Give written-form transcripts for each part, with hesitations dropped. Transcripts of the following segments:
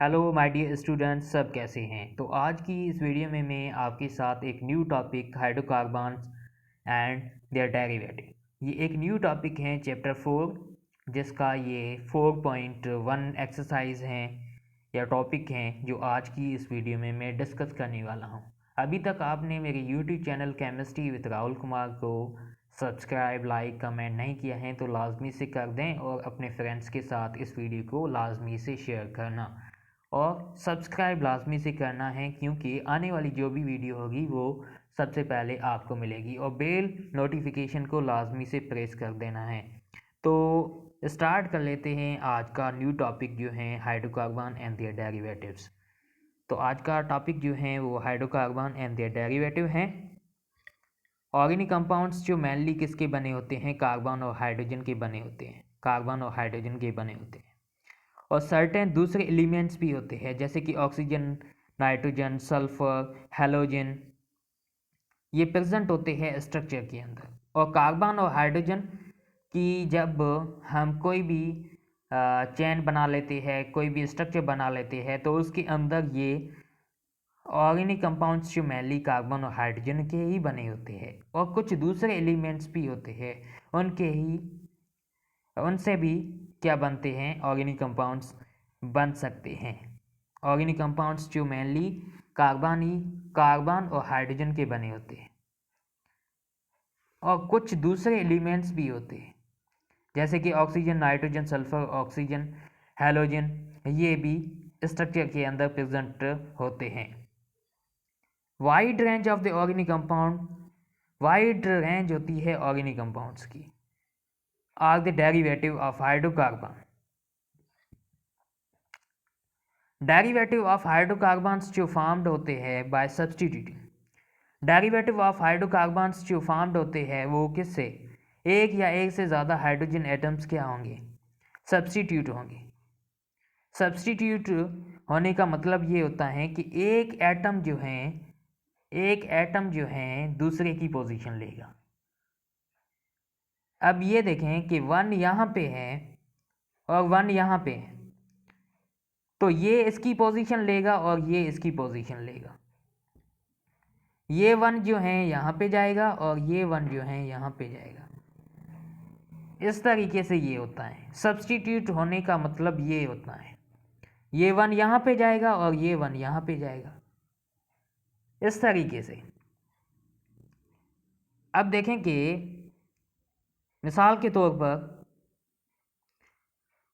Hello my dear students, सब कैसे हैं। तो आज की इस वीडियो में मैं आपके साथ एक new topic hydrocarbons and their derivative, ये एक न्यू टॉपिक है चैप्टर 4, जिसका ये 4.1 एक्सरसाइज हैं या टॉपिक हैं जो आज की इस वीडियो में मैं डिस्कस करने वाला हूँ। अभी तक आपने मेरे YouTube channel chemistry with Rahul Kumar को सब्सक्राइब, लाइक, कमेंट नहीं किया है तो लाजमी से कर दें और अपने फ्रेंड्स के साथ इस वीडियो को लाजमी से शेयर करना और सब्सक्राइब लाजमी से करना है, क्योंकि आने वाली जो भी वीडियो होगी वो सबसे पहले आपको मिलेगी और बेल नोटिफिकेशन को लाजमी से प्रेस कर देना है। तो स्टार्ट कर लेते हैं आज का न्यू टॉपिक जो है हाइड्रोकार्बन एंड देयर डेरिवेटिव्स। तो आज का टॉपिक जो है वो हाइड्रोकार्बन एंड देयर डेरिवेटिव हैं। ऑर्गेनिक कंपाउंड्स जो मेनली किसके बने होते हैं, कार्बन और हाइड्रोजन के बने होते हैं, कार्बन और हाइड्रोजन के बने होते हैं। और सर्टेन दूसरे एलिमेंट्स भी होते हैं जैसे कि ऑक्सीजन, नाइट्रोजन, सल्फर, हेलोजन, ये प्रेजेंट होते हैं स्ट्रक्चर के अंदर। और कार्बन और हाइड्रोजन की जब हम कोई भी चेन बना लेते हैं, कोई भी स्ट्रक्चर बना लेते हैं, तो उसके अंदर ये ऑर्गेनिक कंपाउंड्स जो मेनली कार्बन और हाइड्रोजन के ही बने होते हैं। और कुछ दूसरे एलिमेंट्स भी होते हैं, उनसे भी क्या बनते हैं, ऑर्गेनिक कंपाउंड्स बन सकते हैं। ऑर्गेनिक कंपाउंड्स जो मेनली कार्बन और हाइड्रोजन के बने होते हैं। और कुछ दूसरे एलिमेंट्स भी होते हैं जैसे कि oxygen, nitrogen, sulphur, oxygen, halogen, ये भी स्ट्रक्चर के अंदर प्रेजेंट होते हैं। Wide range of the organic compound, wide range होती है ऑर्गेनिक कंपाउंड्स की, are the derivative of hydrocarbon. Derivative of hydrocarbons जो फॉर्म्ड होते हैं by substituting, derivative of hydrocarbons जो फॉर्म्ड होते हैं वो किससे, एक या एक से ज़्यादा हाइड्रोजन एटम्स क्या होंगे, सब्सटीट्यूट होंगे। सब्सटीट्यूट होने का मतलब ये होता है कि एक एटम जो है दूसरे की पोजीशन लेगा। अब ये देखें कि 1 यहाँ पे है और 1 यहाँ पे है, तो ये इसकी पोजीशन लेगा और ये इसकी पोजीशन लेगा। ये 1 जो है यहाँ पे जाएगा और ये 1 जो है यहाँ पे जाएगा। इस तरीके से ये होता है। सब्सटीट्यूट होने का मतलब ये होता है, ये 1 यहाँ पे जाएगा और ये 1 यहाँ पे जाएगा, इस तरीके से। अब देखें कि मिसाल के तौर पर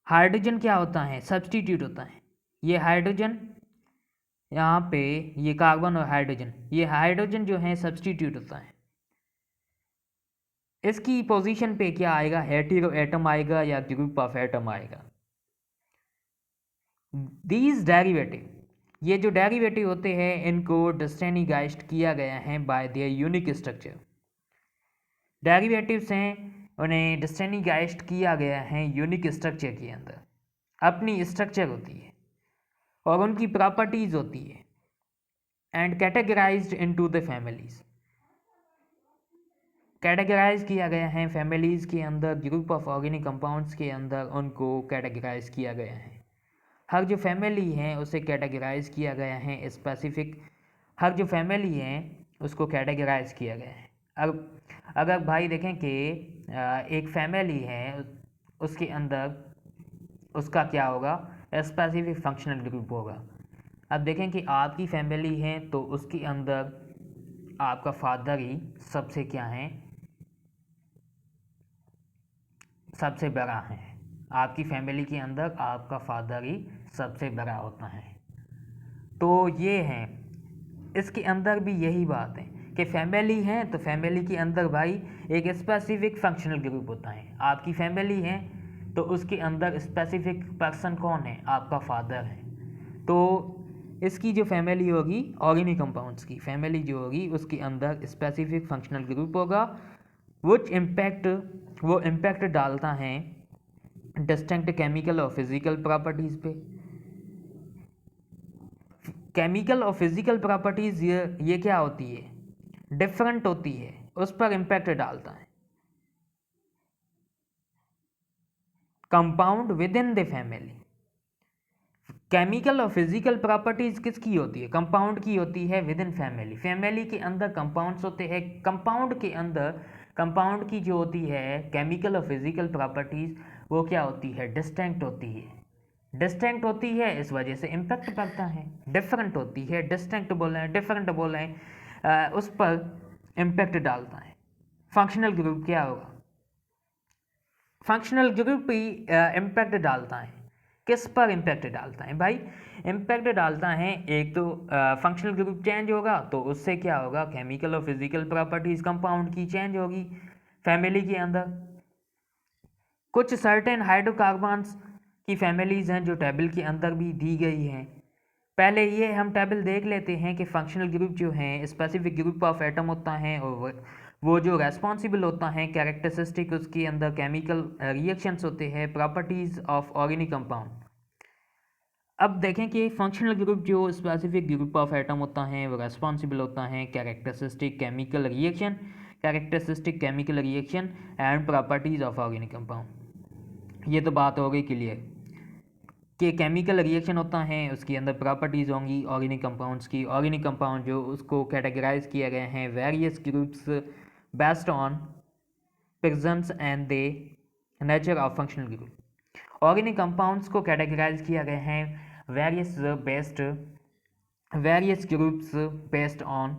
हाइड्रोजन क्या होता है, सब्सटीट्यूट होता है। ये हाइड्रोजन यहाँ पे, ये कार्बन और हाइड्रोजन, ये हाइड्रोजन जो है सब्सटीट्यूट होता है। इसकी पोजीशन पे क्या आएगा, हेटेरो एटम आएगा या ग्रुप ऑफ एटम आएगा। दीज डेरिवेटिव, ये जो डेरिवेटिव होते हैं इनको डिस्टेनिगाइज्ड किया गया है bye there unique structure. Derivatives हैं, उन्हें डिस्टेनिगाइज्ड किया गया है यूनिक स्ट्रक्चर के अंदर। अपनी स्ट्रक्चर होती है और उनकी प्रॉपर्टीज होती है and categorised into the families. Categorise किया गया है फैमिलीज़ के अंदर, ग्रुप ऑफ ऑर्गेनिक कंपाउंड्स के अंदर उनको कैटेगराइज किया गया है। हर जो फैमिली है उसे कैटेगराइज किया गया है स्पेसिफिक, हर जो फैमिली है उसको कैटेगराइज किया गया है। अब अगर भाई देखें कि एक फैमिली है, उसके अंदर उसका क्या होगा, स्पेसिफिक फंक्शनल ग्रुप होगा। अब देखें कि आपकी फैमिली है तो उसके अंदर आपका फादर ही सबसे क्या है, सबसे बड़ा है। आपकी फैमिली के अंदर आपका फादर ही सबसे बड़ा होता है। तो ये है, इसके अंदर भी यही बात है कि फैमिली है तो फैमिली के अंदर भाई एक स्पेसिफिक फंक्शनल ग्रुप होता है। आपकी फैमिली है तो उसके अंदर स्पेसिफिक पर्सन कौन है, आपका फादर है। तो इसकी जो फैमिली होगी, ऑर्गेनिक कंपाउंड्स की फैमिली जो होगी, उसके अंदर स्पेसिफिक फंक्शनल ग्रुप होगा। वो इम्पैक्ट डालता है डिस्टिंक्ट केमिकल और फिजिकल प्रॉपर्टीज़ पे। केमिकल और फिजिकल प्रॉपर्टीज़ ये क्या होती है, डिफरेंट होती है, उस पर इम्पैक्ट डालता है। Compound with in the family, chemical और फिजिकल प्रॉपर्टीज किसकी होती है? कंपाउंड की होती है विद इन फैमिली। फैमिली के अंदर कंपाउंड्स होते हैं, कंपाउंड के अंदर कंपाउंड की जो होती है केमिकल और फिजिकल प्रॉपर्टीज वो क्या होती है? डिस्टिंक्ट होती है। डिस्टिंक्ट होती है इस वजह से इम्पैक्ट पड़ता है। डिफरेंट होती है, डिस्टिंक्ट बोलें डिफरेंट बोलें, उस पर इम्पैक्ट डालता है। फंक्शनल ग्रुप क्या होगा? फंक्शनल ग्रुप भी इम्पैक्ट डालता है। किस पर इम्पैक्ट डालता है भाई? इम्पैक्ट डालता है, एक तो फंक्शनल ग्रुप चेंज होगा तो उससे क्या होगा? केमिकल और फिजिकल प्रॉपर्टीज कंपाउंड की चेंज होगी फैमिली के अंदर। कुछ सर्टेन हाइड्रोकार्बन्स की फैमिलीज हैं जो टेबल के अंदर भी दी गई हैं। पहले ये हम टेबल देख लेते हैं कि फंक्शनल ग्रुप जो हैं स्पेसिफिक ग्रुप ऑफ एटम होता है और वो जो रेस्पॉन्सिबल होता है कैरेक्टरिस्टिक उसके अंदर केमिकल रिएक्शंस होते हैं, प्रॉपर्टीज ऑफ ऑर्गेनिक कंपाउंड। अब देखें कि फंक्शनल ग्रुप जो स्पेसिफिक ग्रुप ऑफ एटम होता है वो रेस्पॉन्सिबल होता है characteristic chemical reaction and properties of organic compound. ये तो बात हो गई क्लियर कि केमिकल रिएक्शन होता है उसके अंदर प्रॉपर्टीज़ होंगी ऑर्गेनिक कंपाउंड्स की। ऑर्गेनिक कंपाउंड जो उसको कैटेगराइज किया गया है various groups based on presence and the nature of functional group. Organic compounds को कैटेगराइज किया गया है various groups based on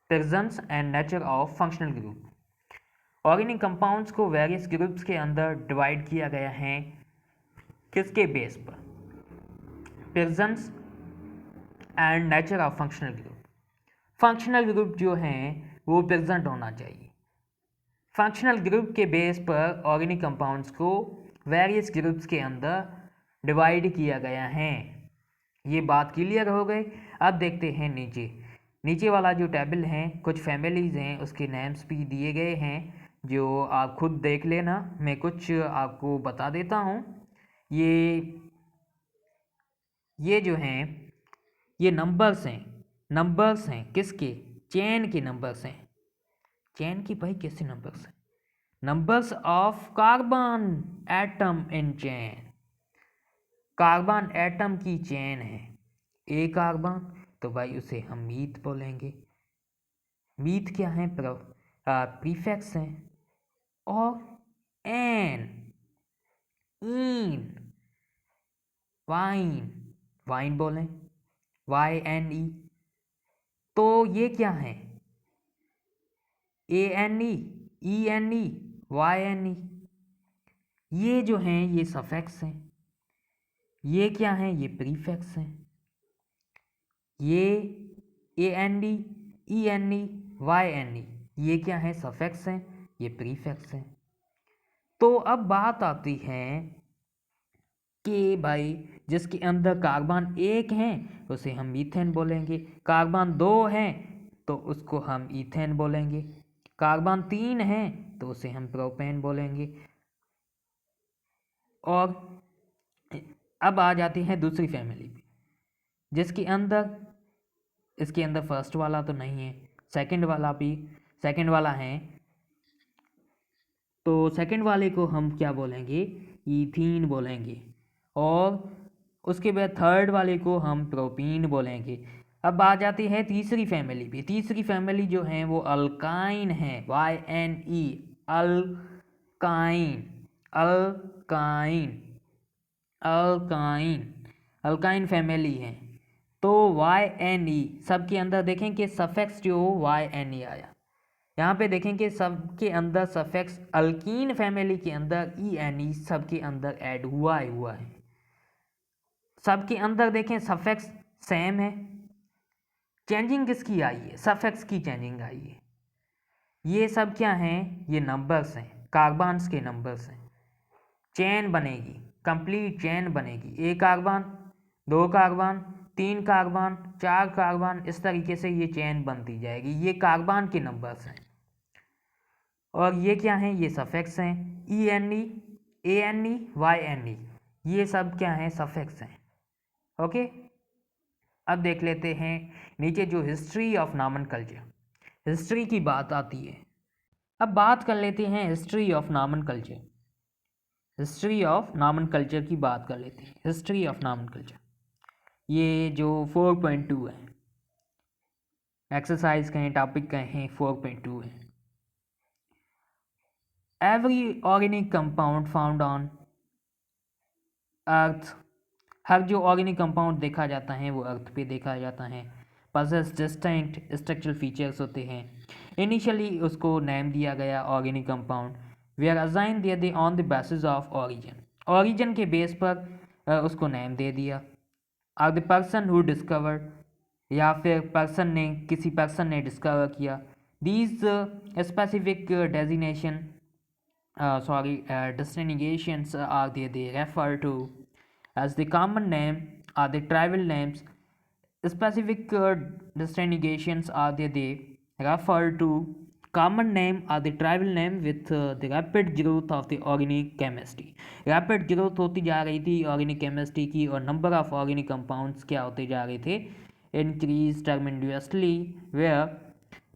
presence and nature of functional group. Organic compounds को वेरियस ग्रुप्स के अंदर डिवाइड किया गया है किसके बेस पर? Presence and nature of functional group. Functional group जो हैं वो प्रेजेंट होना चाहिए। फंक्शनल ग्रुप के बेस पर ऑर्गेनिक कंपाउंड्स को वेरियस ग्रुप्स के अंदर डिवाइड किया गया है। ये बात क्लियर हो गई। अब देखते हैं नीचे वाला जो टेबल है, कुछ फैमिलीज हैं उसके नेम्स भी दिए गए हैं जो आप खुद देख लेना। मैं कुछ आपको बता देता हूँ। ये जो हैं ये नंबर्स हैं किसके? चेन के नंबर्स हैं। चेन की भाई कैसे नंबर्स हैं? Numbers of carbon atom in chain. Carbon atom की चेन है ए कार्बन, तो भाई उसे हम मीथ बोलेंगे। मीथ क्या है? प्रीफिक्स हैं। और एन इन वाइन बोलें YNE। तो ये क्या है? ANE ENE YNE। ये जो हैं ये सफिक्स हैं। ये क्या हैं? ये प्रीफिक्स हैं। ये ANE ENE YNE ये क्या है? सफिक्स हैं, ये प्रीफिक्स हैं। तो अब बात आती है कि भाई जिसके अंदर कार्बन 1 है उसे हम मीथेन बोलेंगे, कार्बन 2 है तो उसको हम ईथेन बोलेंगे, कार्बन 3 है तो उसे हम प्रोपेन बोलेंगे। और अब आ जाती है दूसरी फैमिली पे जिसके अंदर इसके अंदर फर्स्ट वाला तो नहीं है, सेकंड वाला है। तो सेकंड वाले को हम क्या बोलेंगे? ईथीन बोलेंगे। और उसके बाद थर्ड वाले को हम प्रोपीन बोलेंगे। अब आ जाती है तीसरी फैमिली पे। तीसरी फैमिली जो है वो अल्काइन है YNE अल्काइन फैमिली है। तो YNE सबके अंदर देखें कि सफिक्स जो YNE आया। यहाँ पे देखें कि सबके अंदर सफिक्स अल्कीन फैमिली के अंदर ENE सबके अंदर ऐड हुआ है। सबके अंदर देखें सफिक्स सेम है। चेंजिंग किसकी आई है? सफिक्स की चेंजिंग आई है। ये सब क्या हैं? ये नंबर्स हैं, कार्बन्स के नंबर्स हैं। चेन बनेगी, कंप्लीट चेन बनेगी। 1 कार्बन 2 कार्बन 3 कार्बन 4 कार्बन, इस तरीके से ये चेन बनती जाएगी। ये कार्बन के नंबर्स हैं। और ये क्या हैं? ये सफिक्स हैं ENE ANE YNE ये सब क्या हैं? सफिक्स हैं। ओके। अब देख लेते हैं नीचे जो हिस्ट्री ऑफ नॉमेनक्लेचर, हिस्ट्री की बात आती है। अब बात कर लेते हैं history of nomenclature. History of nomenclature की बात कर लेते हैं। हिस्ट्री ऑफ नामन कल्चर, ये जो 4.2 है, एक्सरसाइज कहें, टॉपिक कहें, 4.2 है। Every organic compound found on earth, हर जो ऑर्गेनिक कंपाउंड देखा जाता है वो अर्थ पे देखा जाता है, पजेस डिस्टिंक्ट स्ट्रक्चरल फीचर्स होते हैं। इनिशियली उसको नेम दिया गया organic compound, they are assign दिया दे on the basis of origin, origin के बेस पर उसको नेम दे दिया। Or the person who discovered, या फिर पर्सन ने, किसी पर्सन ने डिस्कवर किया। These specific designation designations are they refer to as the common name or the tribal names. Specific designations are they refer to common name or the tribal name with the rapid growth of the organic chemistry. Rapid growth होती जा रही थी organic chemistry की, और number of organic compounds क्या होते जा रहे थे, increase tremendously, where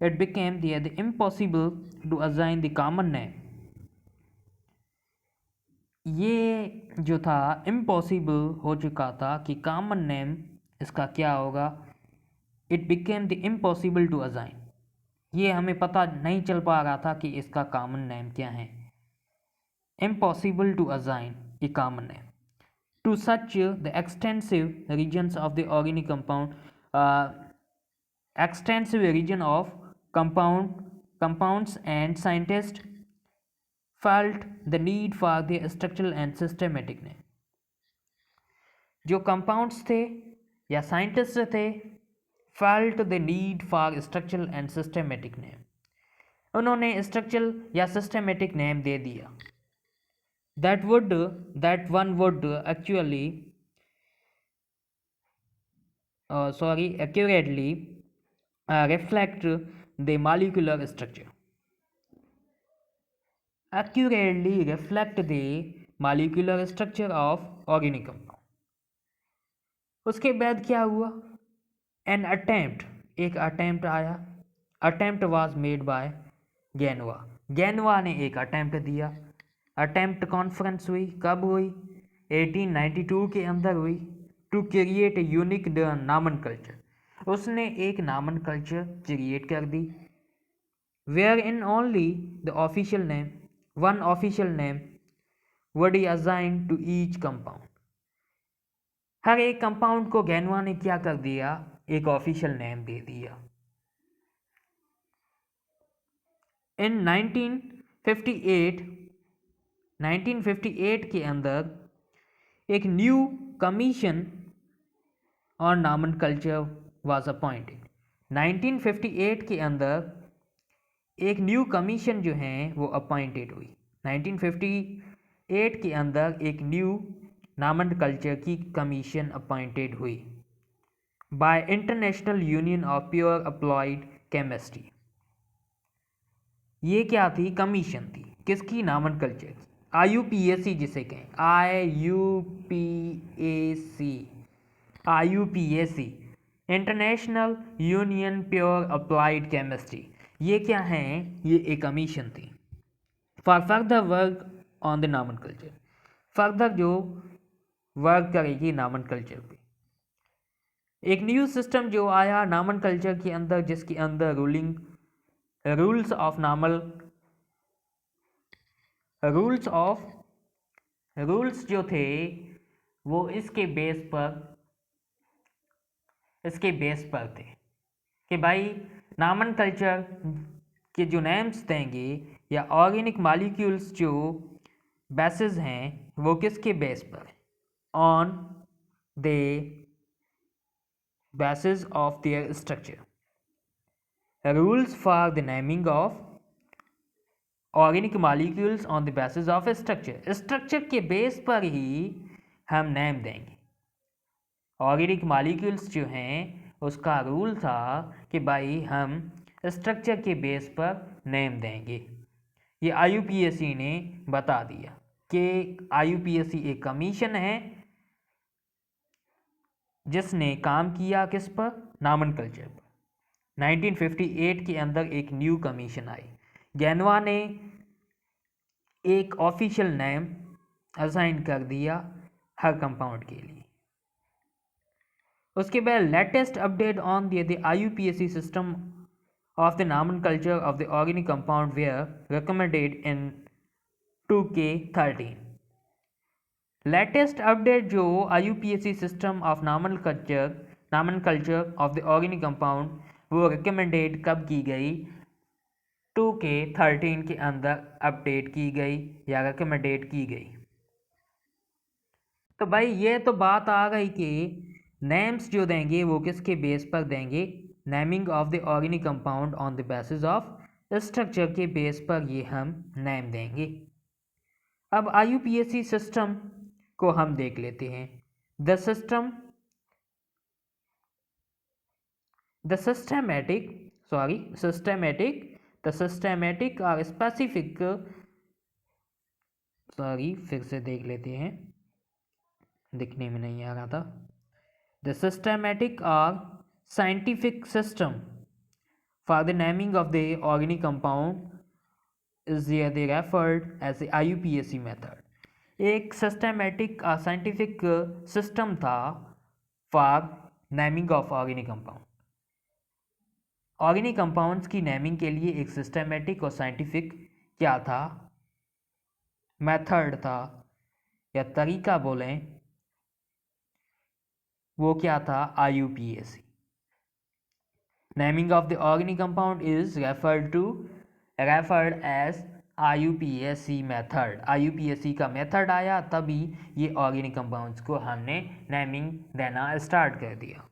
it became the impossible to assign the common name. ये जो था इम्पॉसिबल हो चुका था कि कॉमन नेम इसका क्या होगा, it became the impossible to assign, ये हमें पता नहीं चल पा रहा था कि इसका कॉमन नेम क्या है। Impossible to assign a common name to such the extensive regions of the organic compound, extensive region of compounds and scientists felt the need for the structural and systematic name. जो compounds थे या scientist थे, felt the need for structural and systematic name, उन्होंने structural या systematic name दे दिया। that one would actually accurately reflect the molecular structure, accurately reflect the molecular structure of organic compound. उसके बाद क्या हुआ, an attempt, एक अटैम्प्ट आया, attempt was made by Geneva, Geneva ने एक अटैम्प्ट दिया। अटैम्प्ट कॉन्फ्रेंस हुई, कब हुई, 1892 के अंदर हुई, to create a unique nomenclature, उसने एक नामन कल्चर क्रिएट कर दी। Where in only the official name, one official name would be assigned to each compound, हर एक कंपाउंड को गेनवा ने क्या कर दिया, एक ऑफिशियल नेम दे दिया। इन 1958 के अंदर एक new commission on nomenclature was appointed. 1958 के अंदर एक न्यू कमीशन जो है वो अपॉइंटेड हुई। 1958 के अंदर एक न्यू नामन कल्चर की कमीशन अपॉइंटेड हुई bye international union of pure applied chemistry. ये क्या थी, कमीशन थी, किसकी, नामन कल्चर की, IUPAC जिसे कहें, IUPAC, international union pure applied chemistry. ये क्या है, ये एक कमीशन थी for further work on the nomenclature, further जो वर्क करेगी नामन कल्चर पे। एक न्यू सिस्टम जो आया नामन कल्चर के अंदर, जिसके अंदर रूल्स जो थे वो इसके बेस पर थे कि भाई नामन कल्चर के जो नेम्स देंगे या ऑर्गेनिक मॉलिक्यूल्स जो बेसिस हैं वो किसके बेस पर, on the basis of their structure. Rules for the naming of organic molecules on the basis of structure. Structure के बेस पर ही हम नेम देंगे। ऑर्गेनिक मॉलिक्यूल्स जो हैं उसका रूल था कि भाई हम स्ट्रक्चर के बेस पर नेम देंगे। ये IUPAC ने बता दिया कि IUPAC एक कमीशन है जिसने काम किया किस पर, नामन कल्चर पर। 1958 के अंदर एक न्यू कमीशन आई, गेनवा ने एक ऑफिशियल नेम असाइन कर दिया हर कंपाउंड के लिए। उसके बाद latest update on the IUPAC system of the nomenclature of the organic compound were recommended in 2K13। Latest update जो IUPAC system of nomenclature of the organic compound वो recommended कब की गई, 2K13 के अंदर अपडेट की गई या रिकमेंडेड की गई। तो भाई ये तो बात आ गई कि नेम्स जो देंगे वो किसके बेस पर देंगे, naming of the organic compound on the basis of structure के बेस पर ये हम नेम देंगे। अब IUPAC सिस्टम को हम देख लेते हैं। द सिस्टेमेटिक और स्पेसिफिक, फिर से देख लेते हैं, दिखने में नहीं आ रहा था। द सिस्टेमेटिक और scientific system for the naming of the organic compound is here they referred as the IUPAC method। एक सिस्टमेटिक और साइंटिफिक सिस्टम था for naming of organic compound. Organic compounds की नेमिंग के लिए एक सिस्टमेटिक और scientific क्या था, मेथड था या तरीका बोलें, वो क्या था, IUPAC। Naming of the organic compound is referred as IUPAC method। IUPAC का मेथड आया तभी ये ऑर्गेनिक कंपाउंड्स को हमने नेमिंग देना स्टार्ट कर दिया।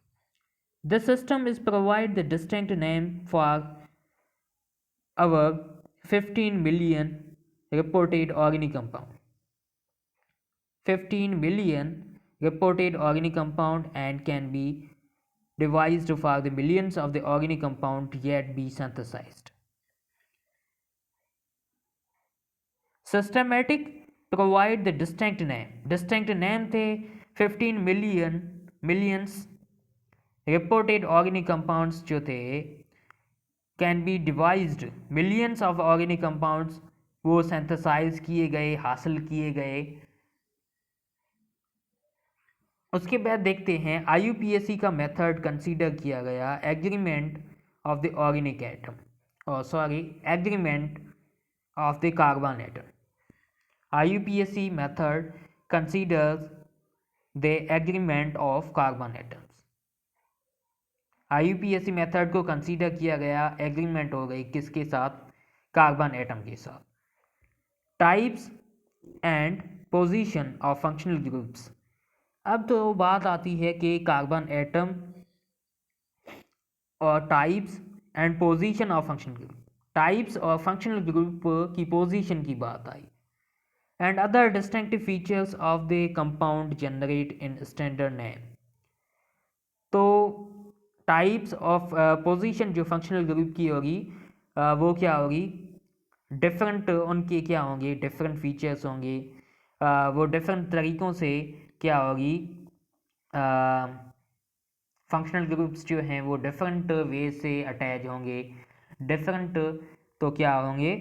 This system is provide the distinct name for our 15 million reported organic compound, 15 million reported organic compound, and can be devised for the millions of the organic compound yet be synthesized। Systematic provide the distinct name थे 15 millions reported organic compounds जो थे, can be devised millions of organic compounds, वो synthesize किए गए, हासिल किए गए। उसके बाद देखते हैं IUPAC का मेथड कंसीडर किया गया agreement of the organic atom, agreement of the carbon atom. IUPAC method considers the agreement of carbon atoms. IUPAC method को कंसीडर किया गया, एग्रीमेंट हो गई किसके साथ, कार्बन एटम के साथ। Types and position of functional groups. अब तो बात आती है कि कार्बन एटम और types and position of functional group, types और फंक्शनल ग्रुप की पोजीशन की बात आई। And other distinctive features of the compound generate in standard name. तो टाइप्स ऑफ पोजीशन जो फंक्शनल ग्रुप की होगी वो क्या होगी, डिफरेंट उनके क्या होंगे, डिफरेंट फीचर्स होंगे, वो डिफरेंट तरीक़ों से क्या होगी, फंक्शनल ग्रुप्स जो हैं वो डिफरेंट वे से अटैच होंगे, डिफरेंट तो क्या होंगे,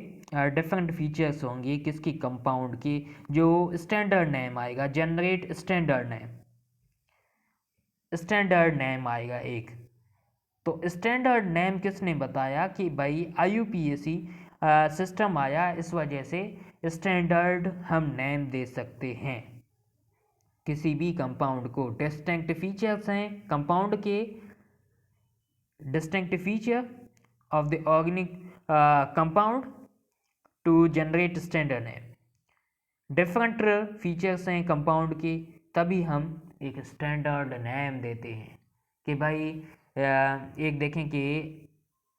डिफरेंट फीचर्स होंगे किसकी, कंपाउंड के, जो स्टैंडर्ड नेम आएगा, जनरेट स्टैंडर्ड नेम आएगा एक। तो स्टैंडर्ड नेम किसने बताया कि भाई IUPAC सिस्टम आया, इस वजह से स्टैंडर्ड हम नेम दे सकते हैं किसी भी कंपाउंड को। डिस्टिंक्ट फीचर्स हैं कंपाउंड के, distinct feature of the organic compound to generate standard name. Different features हैं कंपाउंड के, तभी हम एक स्टैंडर्ड नेम देते हैं कि भाई एक देखें कि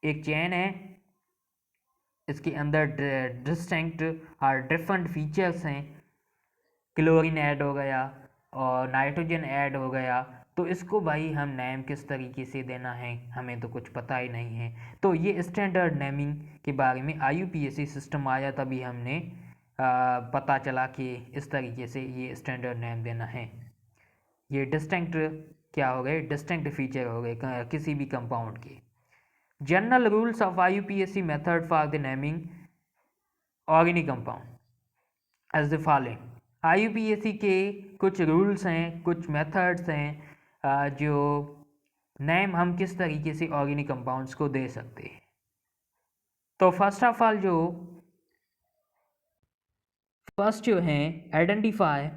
एक चेन है, इसके अंदर डिस्टिंक्ट और डिफरेंट फीचर्स हैं, क्लोरीन ऐड हो गया और नाइट्रोजन ऐड हो गया, तो इसको भाई हम नेम किस तरीके से देना है हमें तो कुछ पता ही नहीं है। तो ये स्टैंडर्ड नेमिंग के बारे में IUPAC सिस्टम आया तभी हमने पता चला कि इस तरीके से ये स्टैंडर्ड नेम देना है। ये डिस्टिंक्ट क्या हो गए, डिस्टिंक्ट फीचर हो गए किसी भी कंपाउंड के। General rules of IUPAC method for the naming organic compound as the following. IUPAC के कुछ रूल्स हैं, कुछ मेथड्स हैं जो नेम हम किस तरीके से ऑर्गेनिक कंपाउंड्स को दे सकते हैं। तो फर्स्ट जो है आइडेंटिफाई।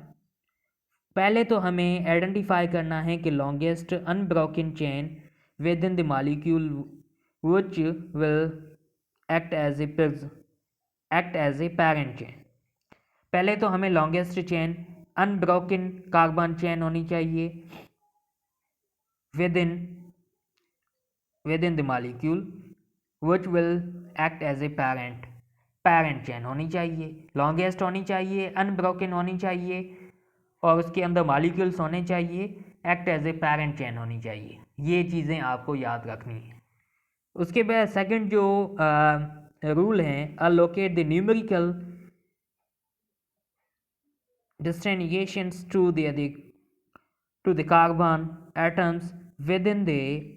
पहले तो हमें आइडेंटिफाई करना है कि longest unbroken chain within the molecule which will act as a parent chain. पहले तो हमें longest chain unbroken carbon chain होनी चाहिए within the molecule which will act as a parent chain होनी चाहिए, लॉन्गेस्ट होनी चाहिए, unbroken होनी चाहिए और उसके अंदर मॉलिक्यूल्स होने चाहिए, act as a parent chain होनी चाहिए। ये चीज़ें आपको याद रखनी है। उसके बाद सेकंड जो रूल है, allocate the numerical destinations to the carbon atoms within the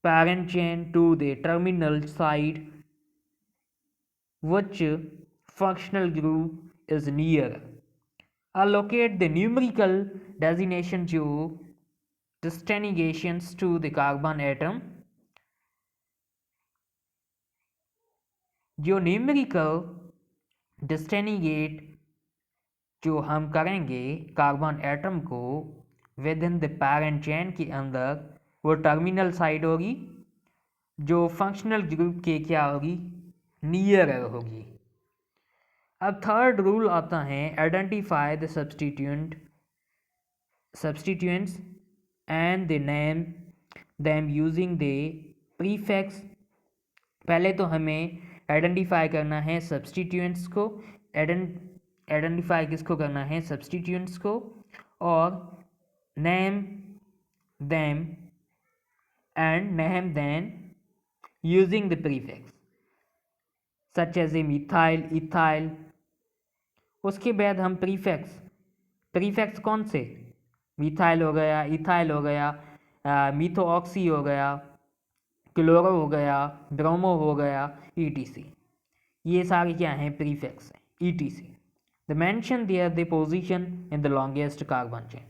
parent chain to the terminal side which functional group is near. Allocate the numerical destinations to the carbon atom। जो numerical डिस्टिंगेट जो हम करेंगे carbon atom को with in the parent chain के अंदर, वो terminal side होगी, जो फंक्शनल ग्रुप के क्या होगी, नियर होगी। अब थर्ड रूल आता है identify the substituents and the name them using the prefix. पहले तो हमें आइडेंटिफाई करना है सब्स्टिट्यूएंट्स को, आइडेंटिफाई किसको करना है, सब्स्टिट्यूएंट्स को, और name them using the prefix such as a methyl, ethyl. उसके बाद हम प्रीफिक्स कौन से, मिथाइल हो गया, इथाइल हो गया, मीथोऑक्सी हो गया, क्लोरो हो गया, ब्रोमो हो गया, ETC। ये सारे क्या हैं, प्रीफिक्स हैं, ETC। The mention their the position in the longest carbon chain.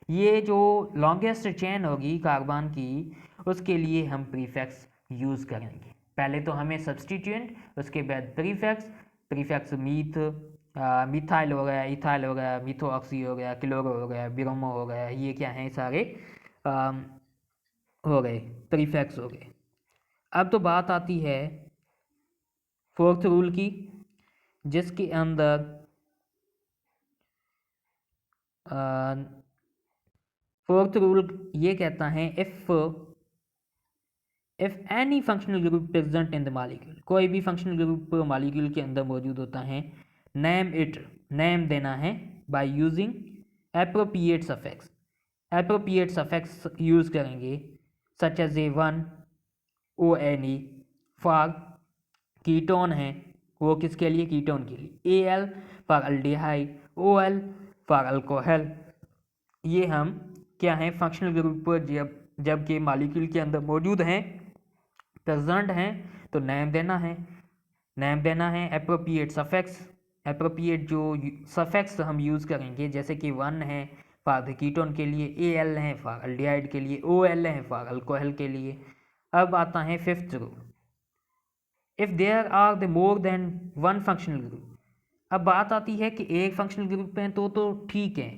ये जो लॉन्गेस्ट चेन होगी कार्बन की, उसके लिए हम प्रीफिक्स यूज़ करेंगे। पहले तो हमें सब्स्टिट्यूएंट, उसके बाद प्रीफिक्स मिथाइल हो गया, इथाइल हो गया, मीथोऑक्सी हो गया, क्लोरो हो गया, ब्रोमो हो गया, ये क्या हैं, सारे हो गए, प्रीफिक्स हो गए। अब तो बात आती है फोर्थ रूल की, जिसके अंदर फोर्थ रूल ये कहता है if any functional group present in the molecule, कोई भी फंक्शनल ग्रुप मॉलिक्यूल के अंदर मौजूद होता है, नेम देना है by using appropriate suffix. Appropriate suffix use करेंगे such as A1 ONE for ketone है, वो किसके लिए, कीटोन के लिए, AL for aldehyde, OL for alcohol. ये हम क्या हैं, फंक्शनल ग्रुप जब के मॉलिक्यूल के अंदर मौजूद हैं, प्रेजेंट हैं, तो नेम देना है एप्रोप्रिएट सफिक्स। एप्रोप्रिएट जो सफिक्स हम यूज़ करेंगे, जैसे कि 1 है फॉर द कीटोन के लिए, AL है फॉर अल्डिहाइड के लिए, OL है फॉर अल्कोहल के लिए। अब आता है fifth rule, if there are the more than one functional group. अब बात आती है कि एक फंक्शनल ग्रुप हैं तो ठीक है,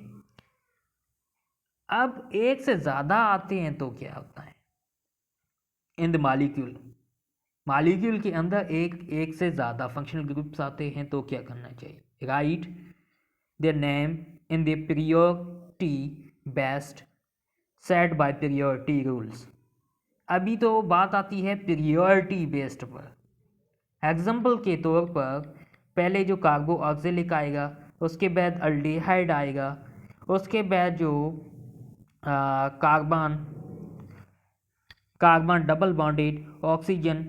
अब एक से ज़्यादा आते हैं तो क्या होता है, इन द मॉलिक्यूल के अंदर एक से ज़्यादा फंक्शनल ग्रुप्स आते हैं तो क्या करना चाहिए, write their name in the priority based set by priority rules. अभी तो बात आती है प्रायोरिटी बेस्ड पर। एग्जाम्पल के तौर पर पहले जो कार्बो ऑक्सिलिक आएगा, उसके बाद अल्डिहाइड आएगा, उसके बाद जो कार्बन डबल बॉन्डेड ऑक्सीजन,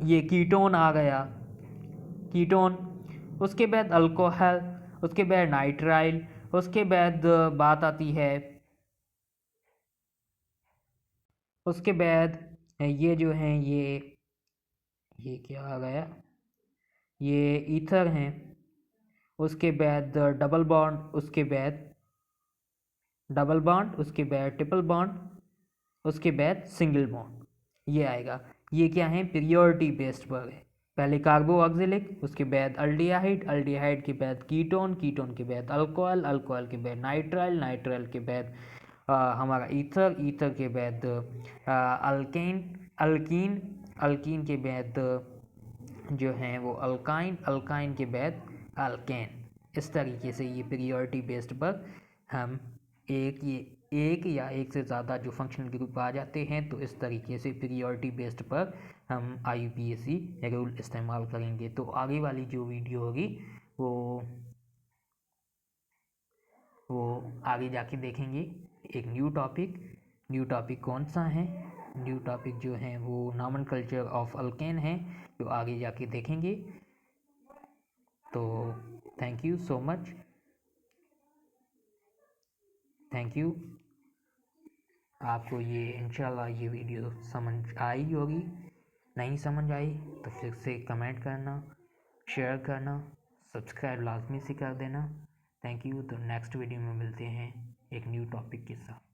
ये कीटोन आ गया, कीटोन, उसके बाद अल्कोहल, उसके बाद नाइट्राइल, उसके बाद बात आती है, उसके बाद ये जो हैं ये क्या आ गया, ये ईथर हैं, उसके बाद डबल बॉन्ड, उसके बाद डबल बॉन्ड, उसके बाद ट्रिपल बॉन्ड, उसके बाद सिंगल बॉन्ड, ये आएगा। ये क्या है, पीरियोडिटी बेस्ड पर है। पहले कार्बोऑक्सिलिक, उसके बाद अल्डिहाइड, अल्डिहाइड के बाद कीटोन, कीटोन के बाद अल्कोहल, अल्कोहल के बाद नाइट्राइल, नाइट्राइल के बाद हमारा ईथर, ईथर के बाद अल्केन, अल्कीन, अल्कीन के बाद जो है वो अल्काइन, अल्काइन के बाद अल्केन। इस तरीके से ये पीरियोडिटी बेस्ड पर हम एक या एक से ज़्यादा जो फंक्शनल ग्रुप आ जाते हैं, तो इस तरीके से पीरियोडिटी बेस्ड पर हम IUPAC रूल इस्तेमाल करेंगे। तो आगे वाली जो वीडियो होगी वो आगे जाके देखेंगे एक न्यू टॉपिक कौन सा है। न्यू टॉपिक जो है वो नॉमेनक्लेचर ऑफ अल्केन है, जो आगे जाके देखेंगे। तो thank you so much, thank you. आपको ये इंशाल्लाह ये वीडियो समझ आई होगी, नहीं समझ आई तो फिर से कमेंट करना, शेयर करना, सब्सक्राइब लाजमी से कर देना। Thank you. तो नेक्स्ट वीडियो में मिलते हैं एक न्यू टॉपिक के साथ।